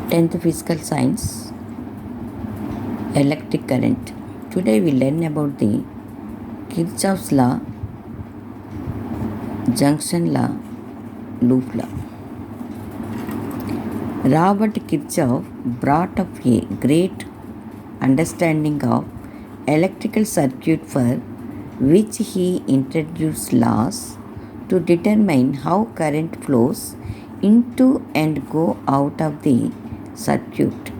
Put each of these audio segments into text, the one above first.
10th Physical Science, Electric Current. Today we learn about the Kirchhoff's law, Junction law, loop law. Robert Kirchhoff brought up a great understanding of electrical circuit for which he introduced laws to determine how current flows into and go out of the circuit.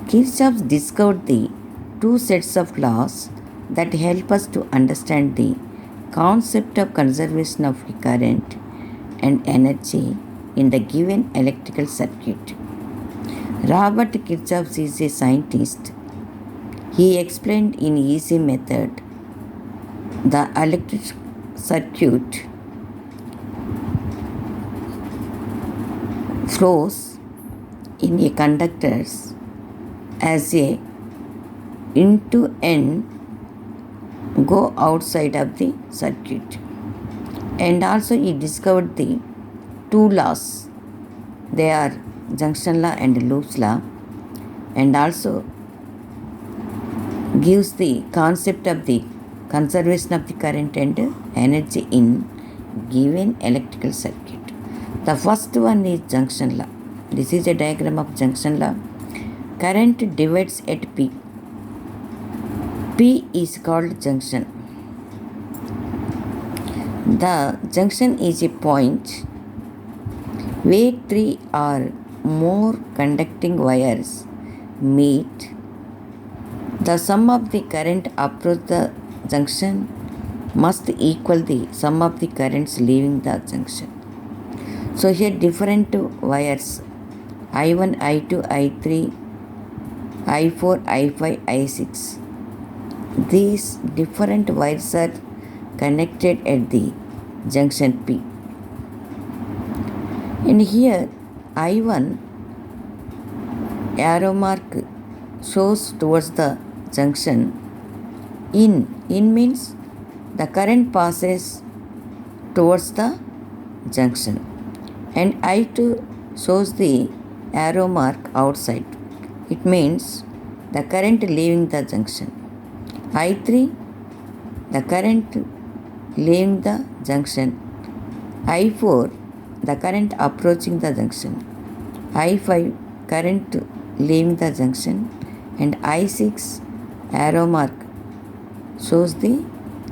Kirchhoff discovered the two sets of laws that help us to understand the concept of conservation of current and energy in the given electrical circuit. Robert Kirchhoff is a scientist. He explained in easy method the electric circuit flows in a conductors as a into and go outside of the circuit. And also he discovered the two laws. They are junction law and loops law, and also gives the concept of the conservation of the current and energy in given electrical circuit. The first one is junction law. This is a diagram of junction law. Current divides at P. P is called junction. The junction is a point where three or more conducting wires meet. The sum of the current approach the junction must equal the sum of the currents leaving the junction. So here different wires I1, I2, I3, I4, I5, I6. These different wires are connected at the junction P. And here I1 arrow mark shows towards the junction in. In means the current passes towards the junction. And I2 shows the arrow mark outside. It means the current leaving the junction. I3, the current leaving the junction. I4, the current approaching the junction. I5, current leaving the junction. And I6, arrow mark shows the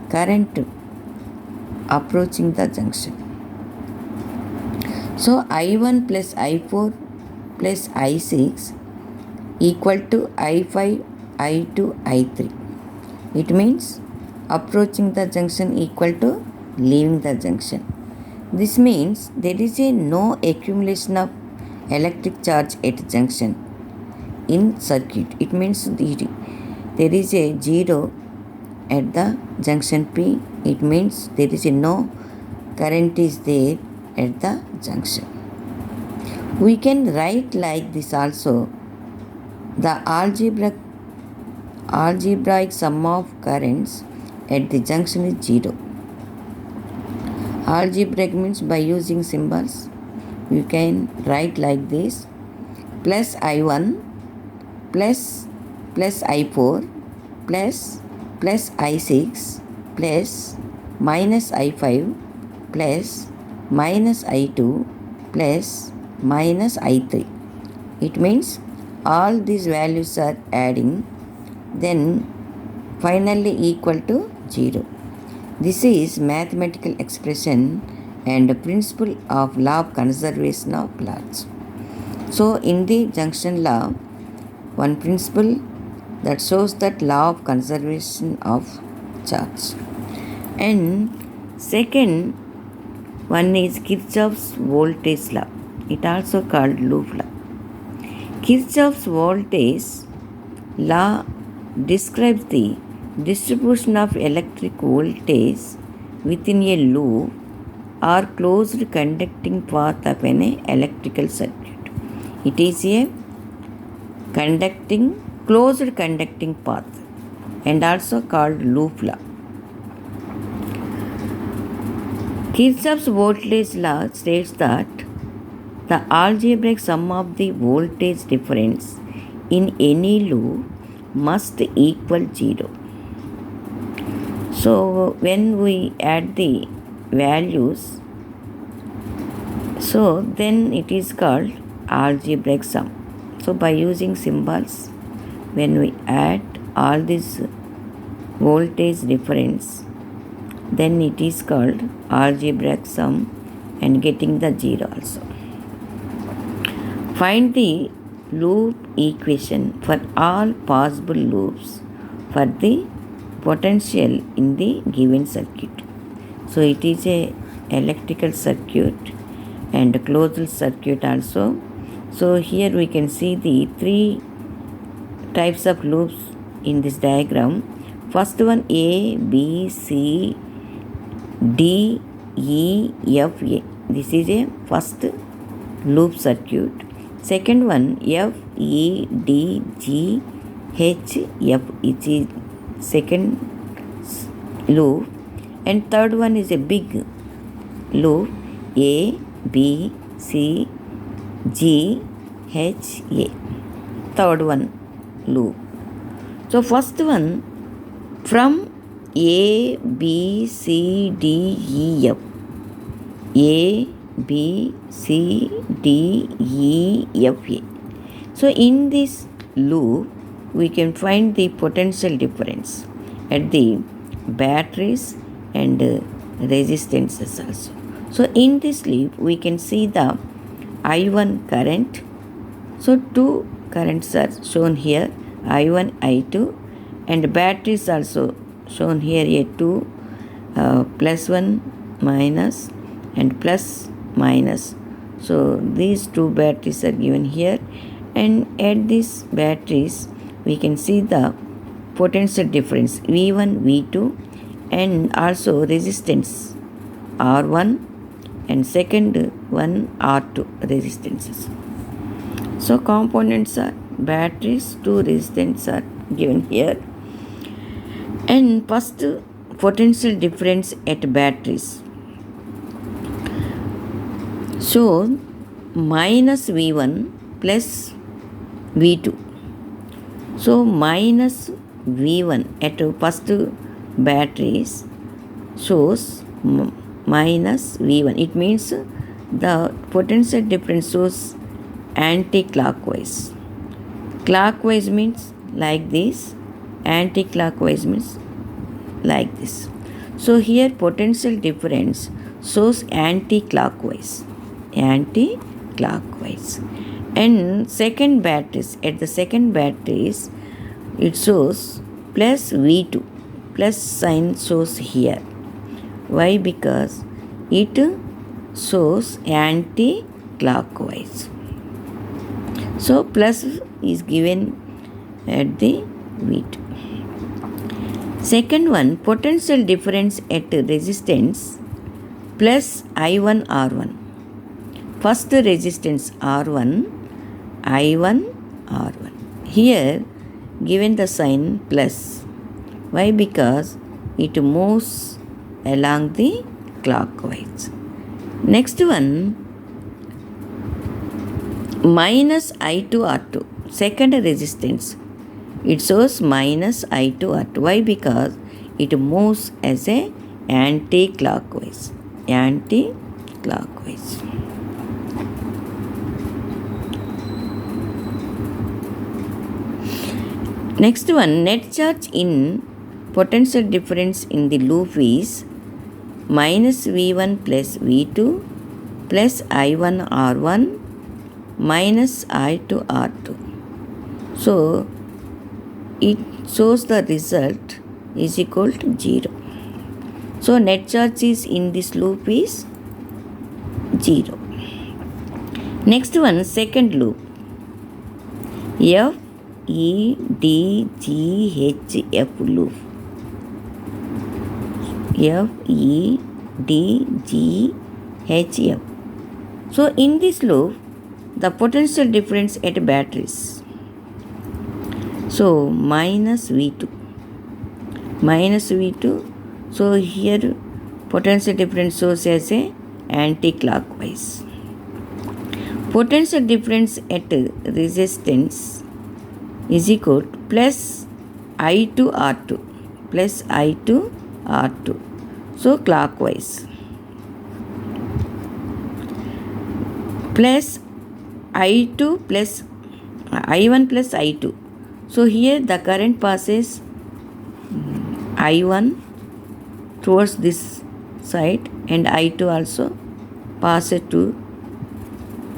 current approaching the junction. So I1 plus I4 plus I6 equal to I5, I2, I3. It means approaching the junction equal to leaving the junction. This means there is a no accumulation of electric charge at junction in circuit. It means there is a zero at the junction P. It means there is a no current is there at the junction. We can write like this also. The algebraic sum of currents at the junction is zero. Algebraic means by using symbols. You can write like this: plus I1 plus I4 plus I6 plus minus I5 plus minus I2 plus minus I3. It means all these values are adding, then finally equal to 0. This is mathematical expression and principle of law of conservation of charge. So in the junction law, one principle that shows that law of conservation of charge. And second one is Kirchhoff's voltage law. It also called loop law. Kirchhoff's voltage law describes the distribution of electric voltage within a loop or closed conducting path of an electrical circuit. It is a closed conducting path and also called loop law. Kirchhoff's voltage law states that The algebraic sum of the voltage difference in any loop must equal 0. So when we add the values, so then it is called algebraic sum. So by using symbols, when we add all these voltage difference, then it is called algebraic sum and getting the 0 also. Find the loop equation for all possible loops for the potential in the given circuit. So it is a electrical circuit and closed circuit also. So here we can see the three types of loops in this diagram. First one A, B, C, D, E, F, A. This is a first loop circuit. Second one F, E, D, G, H, F. It is second loop. And third one is a big loop A, B, C, G, H, A. Third one loop. So first one from A, B, C, D, E, F. A, B, C, D, E, F, A. So in this loop, we can find the potential difference at the batteries and resistances also. So in this loop, we can see the I1 current. So two currents are shown here, I1, I2, and batteries also shown here, a 2, plus 1, minus, and plus, minus. So these two batteries are given here, and at these batteries we can see the potential difference V1, V2, and also resistance R1 and second one R2 resistances. So components are batteries, two resistance are given here, and first potential difference at batteries. So minus V1 plus V2. So minus V1 at first batteries shows minus V1. It means the potential difference shows anti-clockwise. Clockwise means like this, anti-clockwise means like this. So here potential difference shows anti-clockwise. Anti-clockwise. And second batteries, at the second batteries, it shows plus V2. Plus sign shows here. Why? Because it shows anti-clockwise. So plus is given at the V2. Second one, potential difference at resistance plus I1 R1. First resistance R1, I1 R1. Here given the sign plus. Why? Because it moves along the clockwise. Next one, minus I2 R2. Second resistance. It shows minus I2 R2. Why? Because it moves as a anti-clockwise. Anti-clockwise. Next one, net charge in potential difference in the loop is minus V1 plus V2 plus I1 R1 minus I2 R2. So it shows the result is equal to 0. So net charge is in this loop is 0. Next one, second loop. F, E, D, G, H, F loop. F, E, D, G, H, F. So in this loop, the potential difference at batteries. So minus V2. Minus V2. So here potential difference shows as a anti-clockwise. Potential difference at resistance is equal to plus I to R2 plus I to R2. So clockwise. Plus I2 plus I1 plus I2. So here the current passes I1 towards this side and I2 also passes to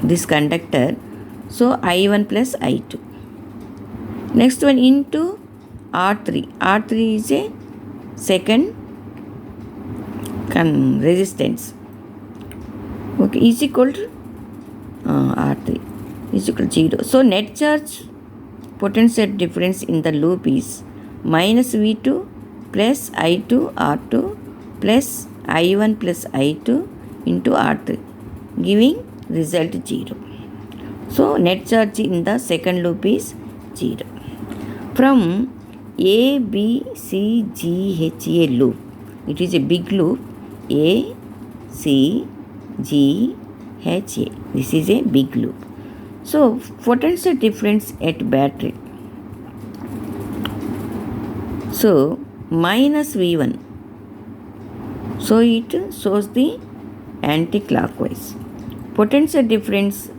this conductor. So I1 plus I2. Next one into R3. R3 is a second resistance. Okay, is equal to R3 is equal to 0. So net charge potential difference in the loop is minus V2 plus I2 R2 plus I1 plus I2 into R3, giving result 0. So net charge in the second loop is 0. From A, B, C, G, H, A loop, it is a big loop. A, C, G, H, A. This is a big loop. So potential difference at battery. So minus V1. So it shows the anti-clockwise. Potential difference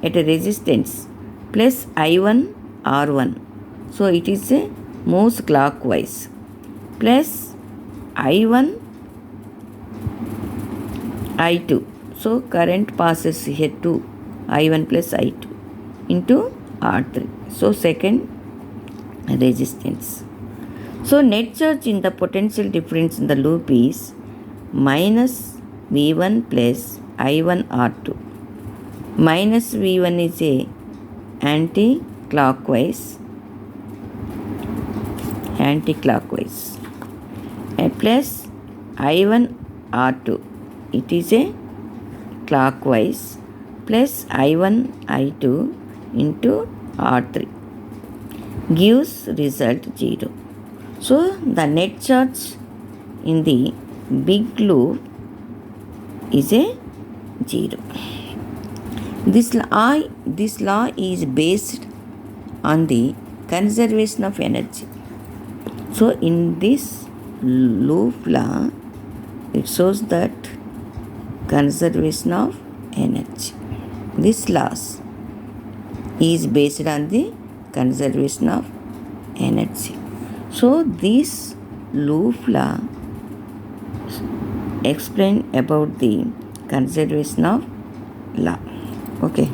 at a resistance plus I1 R1. So it is a moves clockwise. Plus I1 I2. So current passes here to I1 plus I2 into R3. So second resistance. So net charge in the potential difference in the loop is minus V1 plus I1 R2. Minus V1 is a anti-clockwise. Plus I1 R2. It is a clockwise plus I1 I2 into R3 gives result 0. So the net charge in the big loop is a 0. This law is based on the conservation of energy. So in this loop law, it shows that conservation of energy. This law is based on the conservation of energy. So this loop law explain about the conservation of law. Okay.